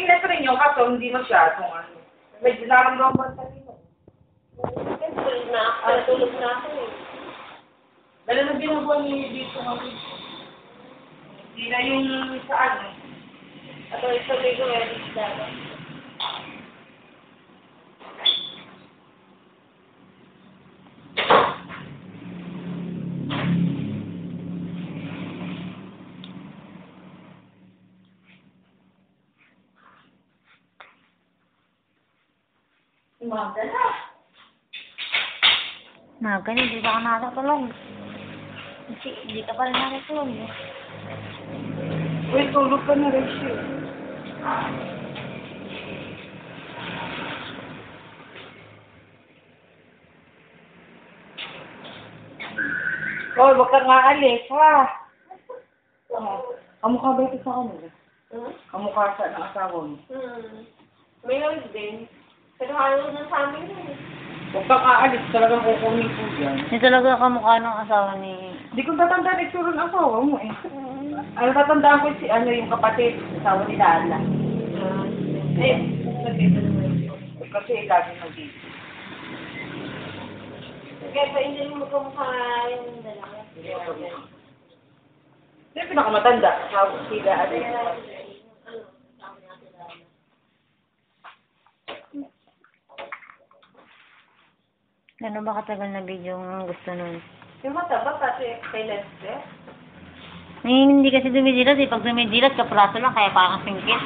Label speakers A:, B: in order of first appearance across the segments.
A: mainit rin yung kaso, hindi masyadong ano. Medyo naramdaman pa rin.
B: Tulog na ako eh.
A: Dala na binabuhan niyo dito ngayon. Hindi na yung sa ano.
B: At ito may gawin dapat.
A: Umaga na.
C: Maga na, di ba ka nakatulog? Hindi ka pa rin nakatulog.
A: Uy, tulog ka na rin siya. Hoy, wag kang aalis, ha? Kamukha ba ito sa kanila? Kamukha sa ng asawa mo?
B: May noise din. Pero ayaw na sa amin yun.
A: Huwag kang aalis, talagang kukunin ko yan.
C: Hindi talaga kamukha ng asawa ni...
A: Hindi ko tatandaan itsura ng asawa mo eh. Ano tatandaan ko si ano yung kapatid, asawa ni Lala. Kasi lagi mag-ibig.
B: Kaya pa hindi mo magkamukha yung dalawa.
A: Hindi pinakamatanda, asawa sila ano yun.
C: Gano'n ba katagal na video ang gusto nun?
A: Yung mataba kasi kay Lester.
C: Hindi kasi dumidilat eh. Pag dumidilat, kapraso lang, kaya parang singkit.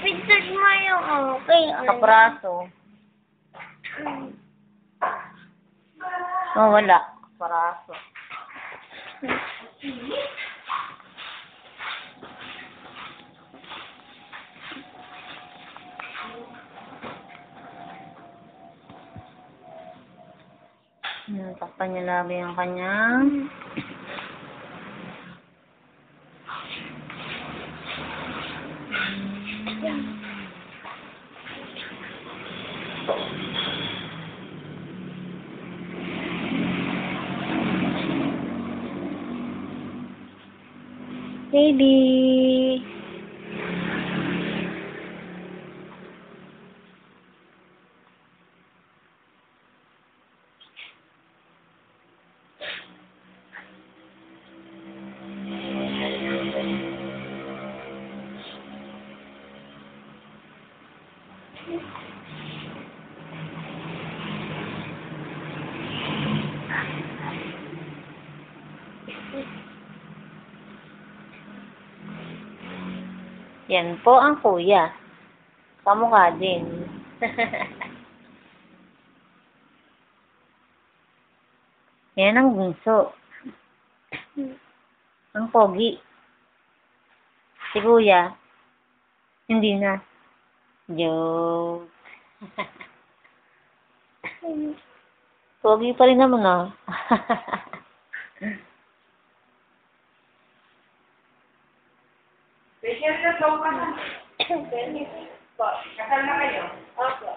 B: Picture mo yung okay.
C: Kapraso. Oh, wala. Kapraso. Takpan niya lagi ang kanyang baby. Yan po ang kuya. Kamukha din. Yan ang bunso. Ang pogi. Si kuya. Hindi na. Joke. Pogi pa rin naman ah.
A: Special na daw ka na. Kasal na kayo?
B: Okay.